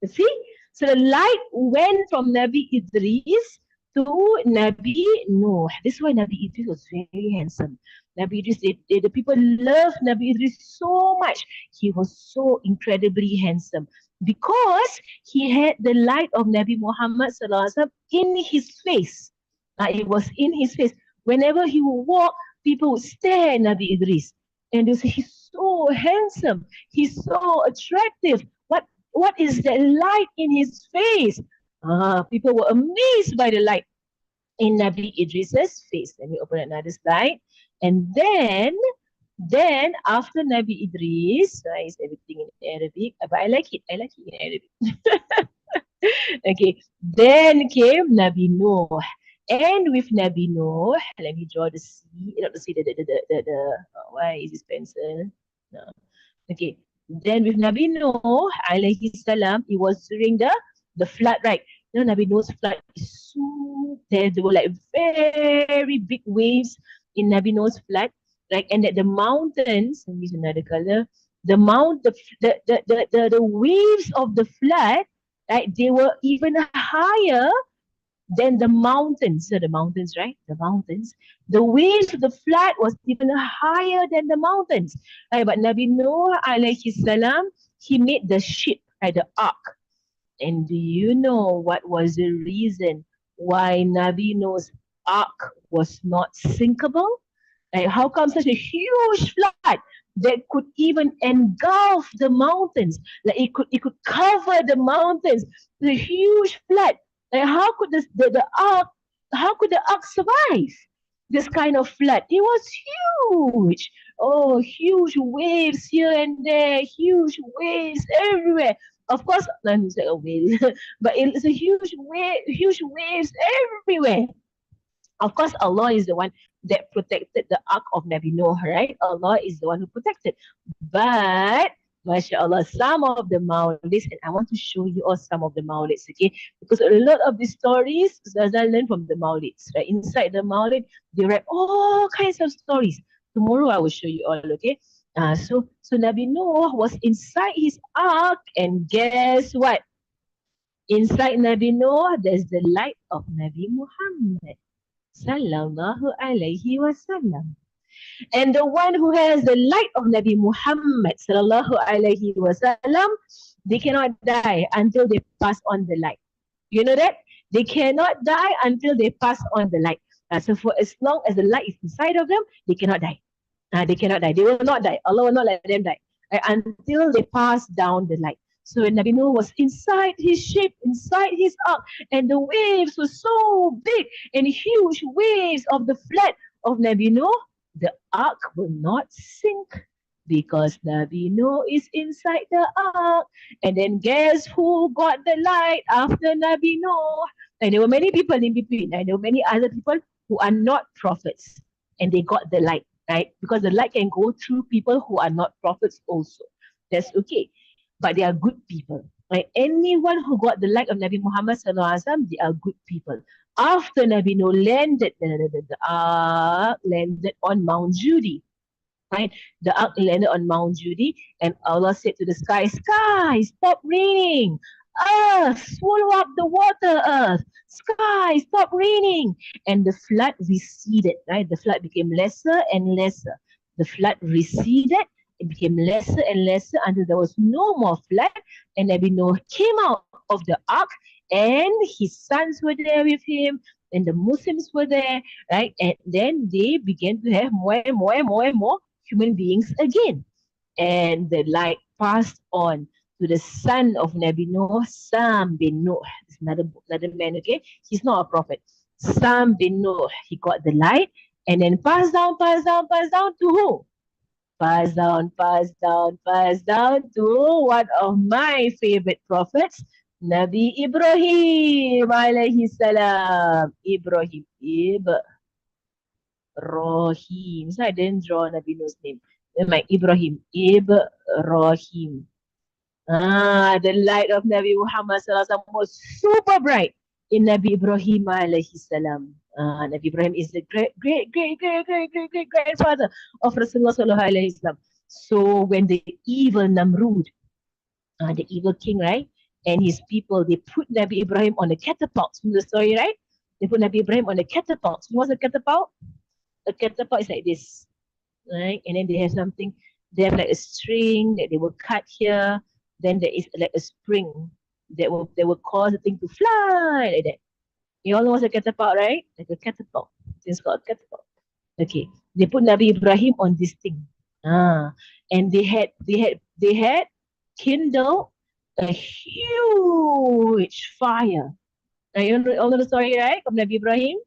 Speaker 2: You see? So the light went from Nabi Idris to Nabi Noah. This is why Nabi Idris was very handsome. Nabi Idris, the people loved Nabi Idris so much. He was so incredibly handsome because he had the light of Nabi Muhammad Sallallahu Alaihi Wasallam in his face. It was in his face. Whenever he would walk, people would stare at Nabi Idris. And they would say, he's so handsome. He's so attractive. What is that light in his face? People were amazed by the light in Nabi Idris's face. Let me open another slide. And then after Nabi Idris, is everything in Arabic, but I like it. I like it in Arabic. Okay. Then came Nabi Noah. And with Nabi Noah, let me draw the sea, not the sea, why is this pencil? No. Okay. Then with Nabi Noah, alayhi salam, it was during the flood, right? You know, Nabi Noah's flood is so, there were like very big waves in Nabi Noah's flood, right? And that the mountains, let me use another color, the waves of the flood, right? They were even higher than the mountains. So the mountains, right? The mountains. The waves of the flood was even higher than the mountains. Right? But Nabi Noah alayhi salam, he made the ship, right? The ark. And do you know what was the reason why Nabi Noah's ark was not sinkable? Like, how come such a huge flood that could even engulf the mountains? Like it could cover the mountains. The huge flood. Like how could the ark, how could the ark survive this kind of flood? It was huge. Oh, huge waves here and there, huge waves everywhere. Of course, not like a whale, but it's a huge waves everywhere. Of course, Allah is the one that protected the ark of Nabi Noah, right? Allah is the one who protected. But, mashallah, some of the maulids, and I want to show you all some of the maulids, okay? Because a lot of these stories, Zazal learn from the maulids, right? Inside the maulid, they write all kinds of stories. Tomorrow I will show you all, okay? So Nabi Noah was inside his ark, and guess what? Inside Nabi Noah, there's the light of Nabi Muhammad. Sallallahu alayhi wasallam. And the one who has the light of Nabi Muhammad sallallahu alayhi wasallam, they cannot die until they pass on the light. You know that? They cannot die until they pass on the light. So for as long as the light is inside of them, they cannot die. They cannot die. They will not die. Allah will not let them die until they pass down the light. So when Nabi Noah was inside his ship, inside his ark, and the waves were so big and huge waves of the flood of Nabi Noah, the ark will not sink because Nabi Noah is inside the ark. And then guess who got the light after Nabi Noah? And there were many people in between. And there were many other people who are not prophets. And they got the light, right? Because the light can go through people who are not prophets also. That's okay. But they are good people. Right? Anyone who got the light of Nabi Muhammad sallallahu alaihi wasallam, they are good people. After Nabi Noah landed, the ark landed on Mount Judy. Right? The ark landed on Mount Judy, and Allah said to the sky, "Sky, stop raining. Earth, swallow up the water, earth. Sky, stop raining." And the flood receded, right? The flood became lesser and lesser. The flood receded, it became lesser and lesser until there was no more flood. And Nabi Noah came out of the ark, and his sons were there with him, and the Muslims were there, right? And then they began to have more and more and more and more human beings again. And the light passed on to the son of Nabi Nuh, Sam bin Nuh. It's another man, okay? He's not a prophet. Sam bin Nuh, he got the light and then pass down to who? Pass down to one of my favorite prophets, Nabi Ibrahim alayhi salam. Ibrahim. So I didn't draw Nabi Nuh's name. Then my Ibrahim. Ibrahim. The light of Nabi Muhammad sallallahu was super bright in Nabi Ibrahim alayhi salam. Nabi Ibrahim is the great grandfather of Rasulullah sallallahu alayhi salam. So when the evil Namrud, the evil king, right, and his people, they put Nabi Ibrahim on a catapult. From the story, right? They put Nabi Ibrahim on a catapult. What's a catapult? A catapult is like this, right? And then they have something, they have like a string that they will cut here. Then there is like a spring that will cause the thing to fly like that. You all know what's a catapult, right? Like a catapult. It's called a catapult. Okay. They put Nabi Ibrahim on this thing. And they had kindled a huge fire. Now you all know the story, right? Of Nabi Ibrahim.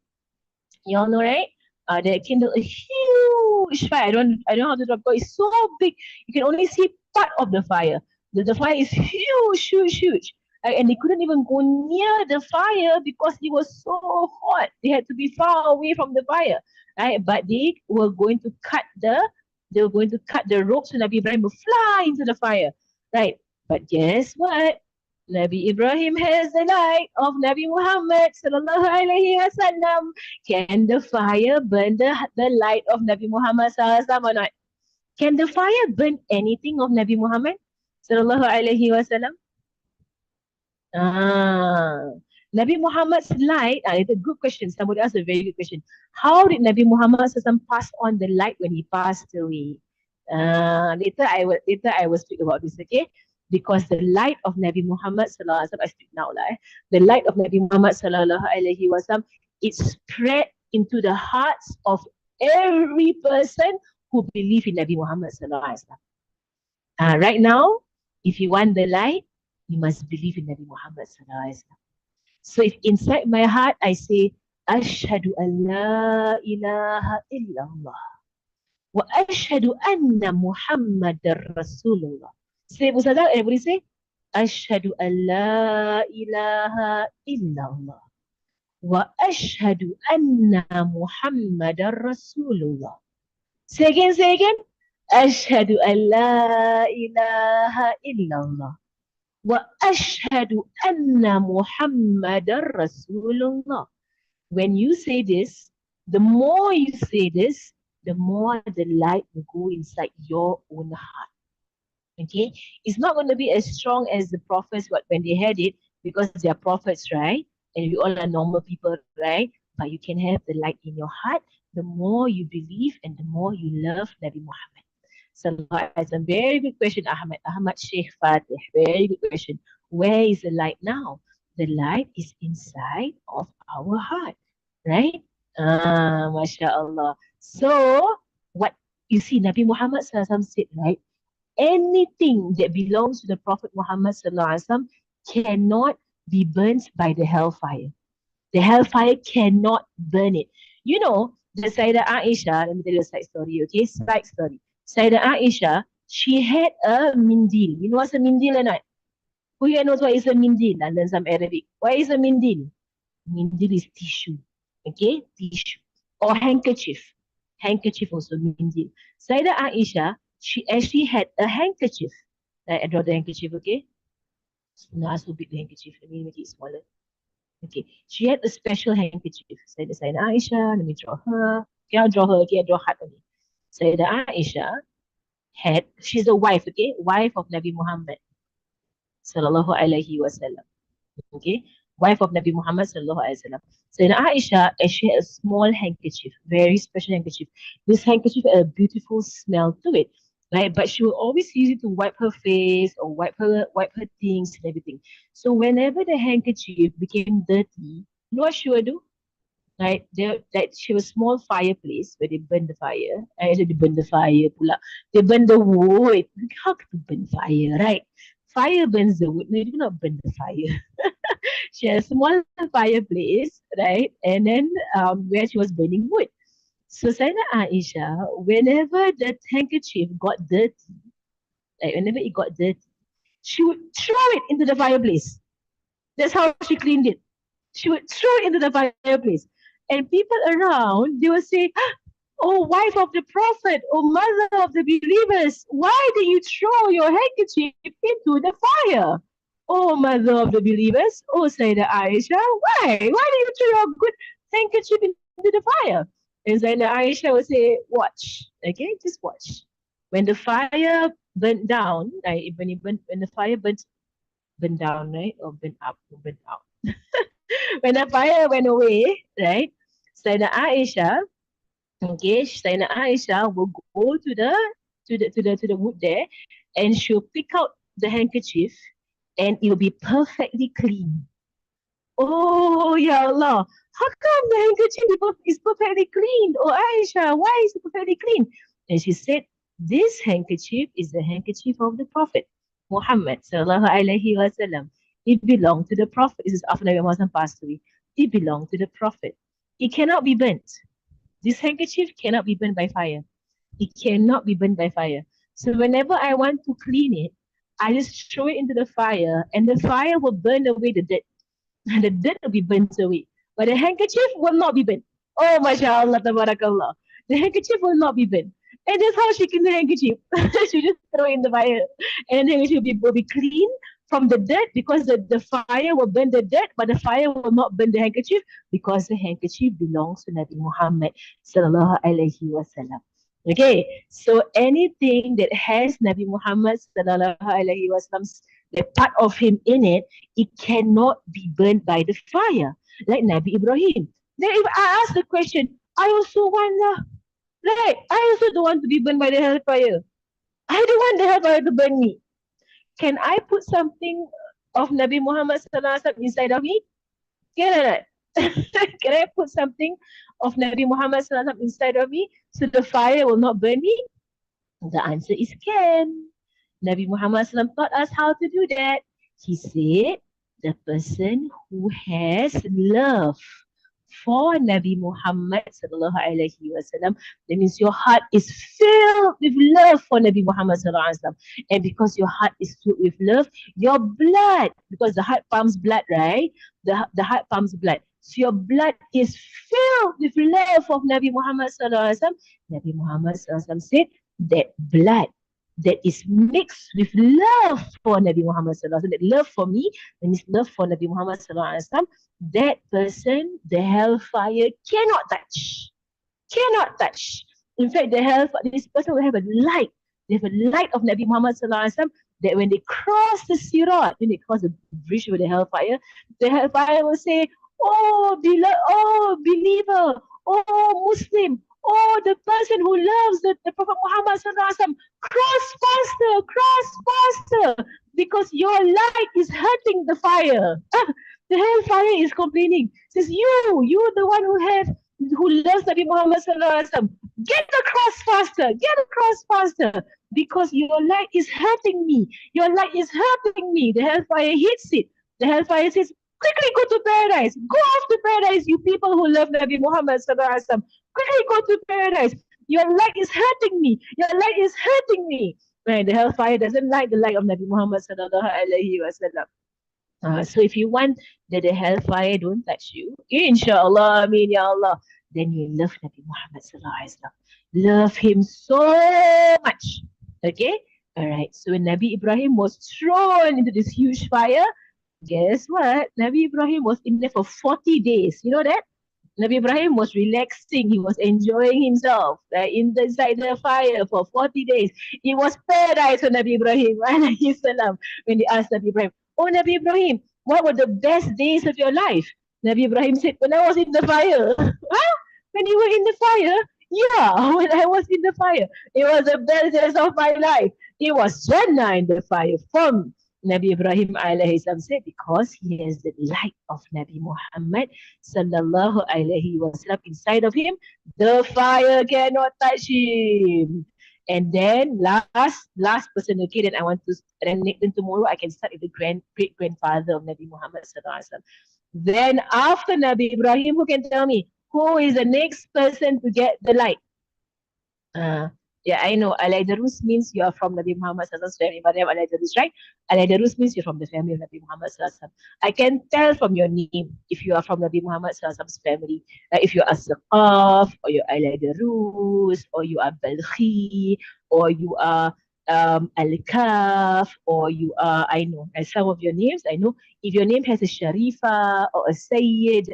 Speaker 2: You all know, right? They kindled a huge fire. I don't know how to describe it. It's so big. You can only see part of the fire. The fire is huge. And they couldn't even go near the fire because it was so hot. They had to be far away from the fire. Right? But they were going to cut the ropes so Nabi Ibrahim would fly into the fire. Right. But guess what? Nabi Ibrahim has the light of Nabi Muhammad sallallahu alaihi wasallam. Can the fire burn the light of Nabi Muhammad sallallahu alaihi wasallam or not? Can the fire burn anything of Nabi Muhammad sallallahu alaihi wasallam? Ah, Nabi Muhammad's light. It's a good question. Somebody asked a very good question. How did Nabi Muhammad sallallahu pass on the light when he passed away? Later I will speak about this. Okay, because the light of Nabi Muhammad sallallahu alaihi wasallam. I speak now, lah. The light of Nabi Muhammad sallallahu alaihi wasallam. It spread into the hearts of every person who believe in Nabi Muhammad sallallahu alaihi wasallam. Right now, if you want the light, you must believe in Nabi Muhammad sallallahu alaihi wasallam. So if inside my heart I say, Ashhadu an la ilaha illallah wa ashhadu anna Muhammadar Rasulullah. Say, Musada, everybody say, Ashhadu an la ilaha illallah wa ashhadu anna Muhammadar Rasulullah. Say again. Ashhadu an la ilaha illallah wa ashhadu anna Muhammadar Rasulullah. When you say this, the more you say this, the more the light will go inside your own heart. Okay? It's not going to be as strong as the prophets when they had it because they are prophets, right? And we all are normal people, right? But you can have the light in your heart the more you believe and the more you love Nabi Muhammad. So it's a very good question, Ahmad Sheikh Fatih. Very good question. Where is the light now? The light is inside of our heart, right? MashaAllah. So, what you see, Nabi Muhammad sallallahu said, right? Anything that belongs to the Prophet Muhammad sallallahu cannot be burnt by the hellfire. The hellfire cannot burn it. You know, the Sayyidah Aisha, let me tell you a side story, okay? Side story. Sayyidah Aisha, she had a mindil. You know what's a mindil or not? Who here knows what is a mindil? I learned some Arabic. What is a mindil? Mindil is tissue. Okay? Tissue. Or handkerchief. Handkerchief also mindil. Sayyidah Aisha, she actually had a handkerchief. I draw the handkerchief, okay? Not so big the handkerchief. Let me make it smaller. Okay, she had a special handkerchief. Sayyidah Aisha, let me draw her. Okay, I'll draw her. Okay, I'll draw heart only. Sayyidah Aisha she's a wife, okay? Wife of Nabi Muhammad sallallahu alaihi wasallam. Okay, wife of Nabi Muhammad sallallahu alaihi wasallam. Sayyidah Aisha actually had a small handkerchief, very special handkerchief. This handkerchief had a beautiful smell to it, right? But she will always use it to wipe her face or wipe her things and everything. So whenever the handkerchief became dirty, you know what she would do? Right? She was a small fireplace where they burn the fire. They burn the fire pula. They burn the wood. How to burn fire, right? Fire burns the wood. No, you do not burn the fire. She had a small fireplace, right? And then where she was burning wood. So Sayyidina Aisha, whenever the handkerchief got dirty, like whenever it got dirty, she would throw it into the fireplace. That's how she cleaned it. She would throw it into the fireplace. And people around, they would say, "Oh, wife of the Prophet, oh, mother of the believers, why do you throw your handkerchief into the fire? Oh, mother of the believers, oh, Sayyidah Aisha, why? Why do you throw your good handkerchief into the fire?" And Sayyidah Aisha would say, "Watch, okay, just watch. When the fire burnt down, like when the fire burnt down, right, or burnt up, or burnt out. When the fire went away, right, Sayyidah Aisha, okay, Sayyidah Aisha will go to the wood there, and she'll pick out the handkerchief, and it will be perfectly clean. Oh, ya Allah. How come the handkerchief is perfectly clean? Oh, Aisha, why is it perfectly clean? And she said, this handkerchief is the handkerchief of the Prophet Muhammad sallallahu alaihi wasallam. It belonged to the Prophet. This is after Nabi Muhammad passed away. It belonged to the Prophet. It cannot be burnt. This handkerchief cannot be burned by fire. It cannot be burned by fire. So whenever I want to clean it, I just throw it into the fire, and the fire will burn away the dirt. The dirt will be burnt away. But the handkerchief will not be burnt. Oh, mashallah, tabarakallah. The handkerchief will not be burnt. And that's how she cleaned the handkerchief. She just throw it in the fire. And the handkerchief will be clean from the dirt, because the fire will burn the dirt, but the fire will not burn the handkerchief, because the handkerchief belongs to Nabi Muhammad sallallahu alaihi wasallam. Okay, so anything that has Nabi Muhammad sallallahu alaihi wasallam's the part of him in it, it cannot be burned by the fire, like Nabi Ibrahim. Then if I ask the question, I also wonder, like, I also don't want to be burned by the hellfire. I don't want the hellfire to burn me. Can I put something of Nabi Muhammad sallallahu alaihi wasallam inside of me? Can I not? Can I put something of Nabi Muhammad sallallahu alaihi wasallam inside of me so the fire will not burn me? The answer is can. Nabi Muhammad SAW taught us how to do that. He said, the person who has love for Nabi Muhammad sallallahu alaihi wasallam, that means your heart is filled with love for Nabi Muhammad sallallahu alaihi wasallam, and because your heart is filled with love, your blood, because the heart pumps blood, right? The heart pumps blood. So your blood is filled with love of Nabi Muhammad sallallahu alaihi wasallam. Nabi Muhammad sallallahu alaihi wasallam said that blood that is mixed with love for Nabi Muhammad sallallahu alaihi wasallam, that love for me, that means love for Nabi Muhammad sallallahu alaihi wasallam, that person, the hellfire cannot touch. Cannot touch. In fact, the hellfire, this person will have a light. They have a light of Nabi Muhammad sallallahu alaihi wasallam, that when they cross the sirat, when they cross the bridge with the hellfire will say, oh believer, oh Muslim, oh the person who loves the Prophet Muhammad sallallahu alaihi wasallam, cross faster, because your light is hurting the fire. The hellfire is complaining. Says, you the one who loves Nabi Muhammad sallallahu alaihi wasallam, get across faster, because your light is hurting me. Your light is hurting me. The hellfire hits it. The hellfire says, quickly go to paradise. Go off to paradise, you people who love Nabi Muhammad sallallahu alaihi wasallam. Quickly go to paradise. Your light is hurting me. Your light is hurting me. Right? The hellfire doesn't like the light of Nabi Muhammad sallallahu alaihi wasallam. So if you want that the hellfire don't touch you, inshallah, amin, ya Allah, then you love Nabi Muhammad sallallahu alaihi wasallam. Love him so much. Okay? Alright, so when Nabi Ibrahim was thrown into this huge fire, guess what? Nabi Ibrahim was in there for 40 days. You know that? Nabi Ibrahim was relaxing. He was enjoying himself inside the fire for 40 days. It was paradise for Nabi Ibrahim. When they asked Nabi Ibrahim, oh, Nabi Ibrahim, what were the best days of your life? Nabi Ibrahim said, when I was in the fire. Huh? When you were in the fire? Yeah, when I was in the fire. It was the best days of my life. It was Jannah in the fire for me. Nabi Ibrahim alayhi salam said, because he has the light of Nabi Muhammad sallallahu alayhi wasallam inside of him, the fire cannot touch him. And then last person, okay, then I want to, then tomorrow I can start with the great grandfather of Nabi Muhammad sallallahu alaihi wasallam. Then after Nabi Ibrahim, who can tell me who is the next person to get the light? Uh, yeah, I know. Al-Aidarus means you are from Nabi Muhammad Sallallahu Alaihi Wasallam. Maryam Al-Aidarus, right? Al-Aidarus means you're from the family of Nabi Muhammad Sallallahu Alaihi Wasallam. I can tell from your name if you are from Nabi Muhammad Sallallahu Alaihi Wasallam's family. If you are Saqaf, or you are Al-Aidarus, or you are Balkhi, or you are Al-Kaf, or you are, I know, and some of your names, I know. If your name has a Sharifa or a Sayyid,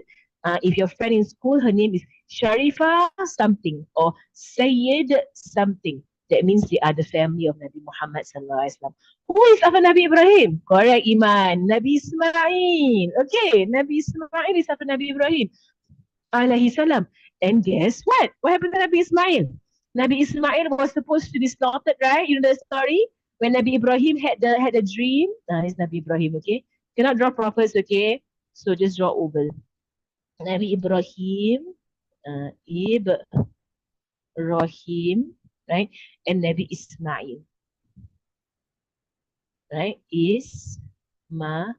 Speaker 2: if your friend in school, her name is Sharifa something or Sayyid something. That means they are the family of Nabi Muhammad sallallahu alaihi wasallam. Who is after Nabi Ibrahim? Correct, Iman. Nabi Ismail. Okay, Nabi Ismail is after Nabi Ibrahim alaihi salam. And guess what? What happened to Nabi Ismail? Nabi Ismail was supposed to be slaughtered, right? You know the story when Nabi Ibrahim had a dream. It's Nabi Ibrahim. Okay, cannot draw prophets. Okay, so just draw oval. Nabi Ibrahim, Ibrahim, right? And Nabi Ismail, right? Ismail.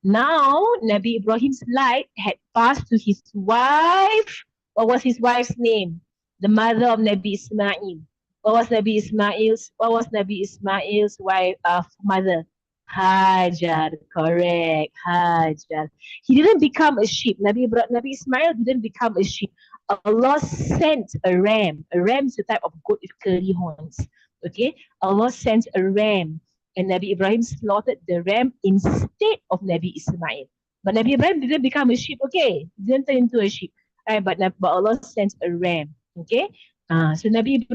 Speaker 2: Now, Nabi Ibrahim's light had passed to his wife. What was his wife's name? The mother of Nabi Ismail. What was Nabi Ismail's wife mother? Hajar, correct. Hajar. He didn't become a sheep. Nabi Ismail didn't become a sheep. Allah sent a ram. A ram is a type of goat with curly horns. Okay? Allah sent a ram, and Nabi Ibrahim slaughtered the ram instead of Nabi Ismail. But Nabi Ibrahim didn't become a sheep, okay? Didn't turn into a sheep. Right, but Allah sent a ram, okay? So Nabi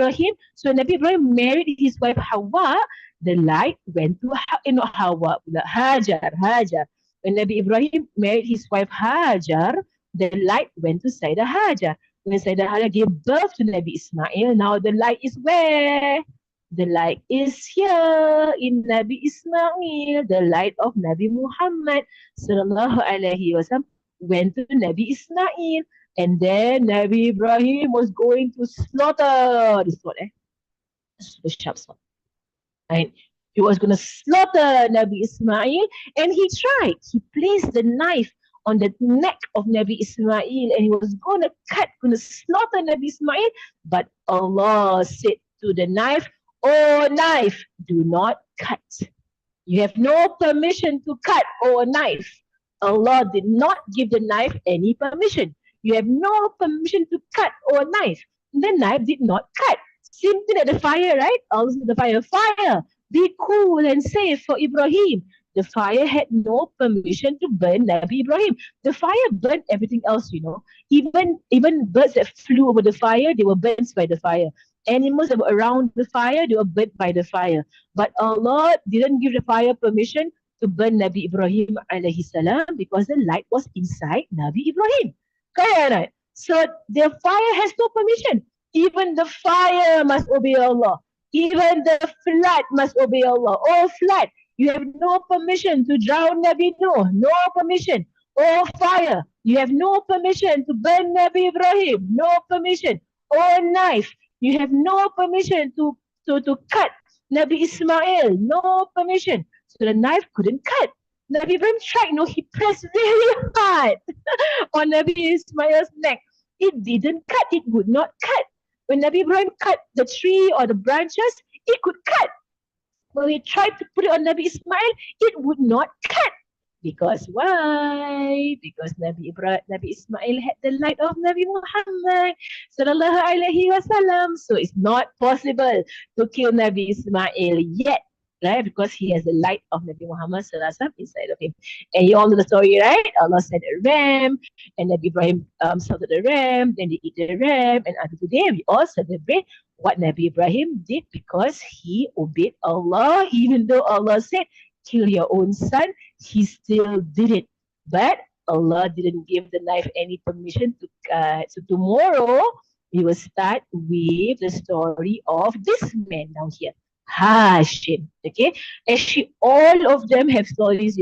Speaker 2: Ibrahim married his wife Hawa. The light went to not Hawa, Hajar. When Nabi Ibrahim married his wife Hajar, the light went to Sayyidah Hajar. When Sayyidah Hajar gave birth to Nabi Ismail, now the light is where? The light is here in Nabi Ismail. The light of Nabi Muhammad sallallahu alaihi wasallam went to Nabi Ismail, and then Nabi Ibrahim was going to slaughter the sword. The sharp sword. Right? He was going to slaughter Nabi Ismail, and he tried. He placed the knife on the neck of Nabi Ismail, and he was going to slaughter Nabi Ismail, but Allah said to the knife, "Oh knife, do not cut. You have no permission to cut, oh knife." Allah did not give the knife any permission. You have no permission to cut, oh knife. The knife did not cut. Same thing at the fire, right? Also the fire. Be cool and safe for Ibrahim. The fire had no permission to burn Nabi Ibrahim. The fire burnt everything else, you know. Even birds that flew over the fire, they were burnt by the fire. Animals that were around the fire, they were burnt by the fire. But Allah didn't give the fire permission to burn Nabi Ibrahim alayhi salam because the light was inside Nabi Ibrahim. Correct? So the fire has no permission. Even the fire must obey Allah. Even the flood must obey Allah. Oh flood, you have no permission to drown Nabi Noah. No permission. Oh fire, you have no permission to burn Nabi Ibrahim. No permission. Oh knife, you have no permission to cut Nabi Ismail. No permission. So the knife couldn't cut. Nabi Ibrahim tried, he pressed very hard on Nabi Ismail's neck. It didn't cut. It would not cut. When Nabi Ibrahim cut the tree or the branches, it could cut. When we tried to put it on Nabi Ismail, it would not cut. Because why? Because Nabi Ismail had the light of Nabi Muhammad sallallahu alaihi wasallam. So it's not possible to kill Nabi Ismail yet, right? Because he has the light of Nabi Muhammad sallallahu alaihi wasallam inside of him. And you all know the story, right? Allah sent a ram, and Nabi Ibrahim slaughtered the ram. Then they eat the ram, and until today we all celebrate what Nabi Ibrahim did because he obeyed Allah, even though Allah said, "Kill your own son," he still did it. But Allah didn't give the knife any permission to cut. So tomorrow we will start with the story of this man down here, Hashim. Okay, actually all of them have stories.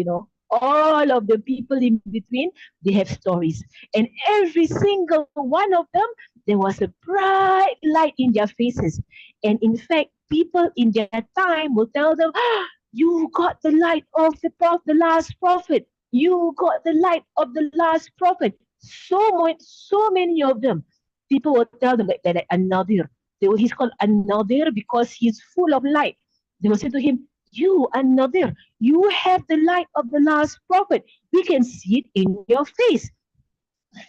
Speaker 2: all of the people in between, they have stories. And every single one of them, there was a bright light in their faces. And in fact, people in their time will tell them, ah, you got the light of the last prophet. You got the light of the last prophet. So many of them. People will tell them like An-Nadir. He's called An-Nadir because he's full of light. They will say to him, you An-Nadir, you have the light of the last prophet. We can see it in your face.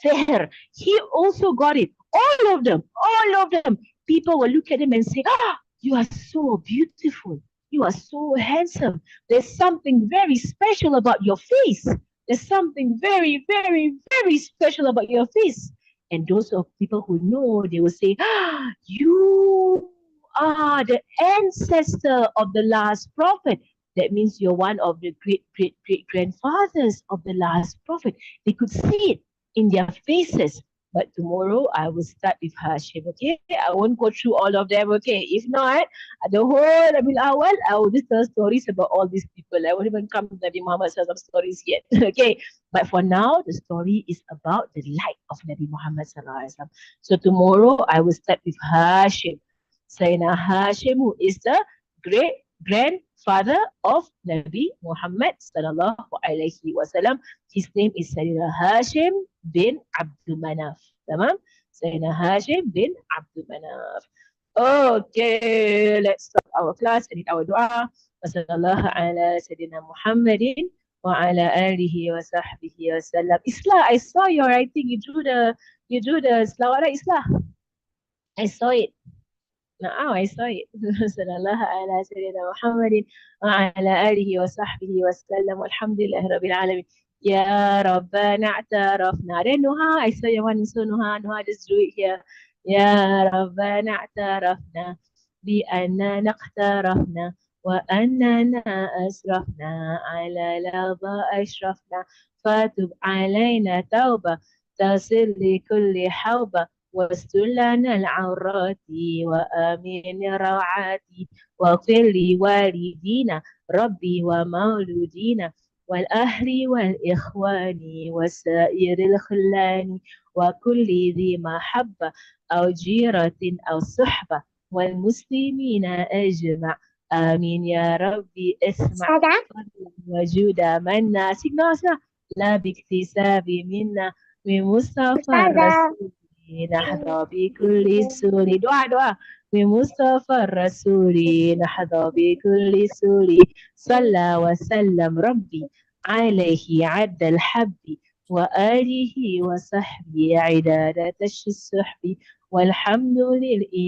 Speaker 2: There. He also got it. All of them. All of them. People will look at him and say, ah, you are so beautiful. You are so handsome. There's something very special about your face. There's something very, very, very special about your face. And those of people who know, they will say, ah, you are the ancestor of the last prophet. That means you're one of the great, great, great grandfathers of the last prophet. They could see it in their faces. But tomorrow I will start with Hashim, okay? I won't go through all of them, okay? If not, the whole Rabiul Awal, I will just tell stories about all these people. I won't even come to Nabi Muhammad some stories yet, okay? But for now, the story is about the light of Nabi Muhammad sallallahu alaihi wasallam. So tomorrow I will start with Hashim. Sayyidina Hashim, who is the great grandfather of Nabi Muhammad sallallahu alaihi wasallam. His name is Sayyidina Hashim bin Abdul Manaf. Tamam? Sayyidina Hashim bin Abdul Manaf. Okay, let's start our class and our dua. Wasallallahu ala Sayyidina Muhammadin wa ala alihi wa sahbihi wa sallam. Islah, I saw your writing. You drew the slawara Islah. I saw it. نعم I saw it. صلى الله على سيدنا محمد وعلى آله وصحبه وسلم والحمد لله رب العالمين. يا ربنا اعترفنا. Then Noha, I saw you one so Noha, Noha just do it here. يا ربنا اعترفنا بأننا اقترفنا وأننا أسرفنا على لظى أشرفنا فتب علينا توبة تصل لكل حوبة واستر لنا العورات وآمن روعاتي واغفر لوالدينا ربي ومولودينا والأهل والإخوان وسائر الخلان وكل ذي محبة أو جيرة أو صحبة والمسلمين أجمع آمين يا ربي اسمع فضلا وجود منا سيجناسا لا باكتساب منا من مصطفى الرسول نحظى بكل سوري دعاء دعاء بمصطفى الرسول نحظى بكل سوري صلى وسلم ربي عليه عد الحب وآله وصحبه عدادة السحب والحمد لله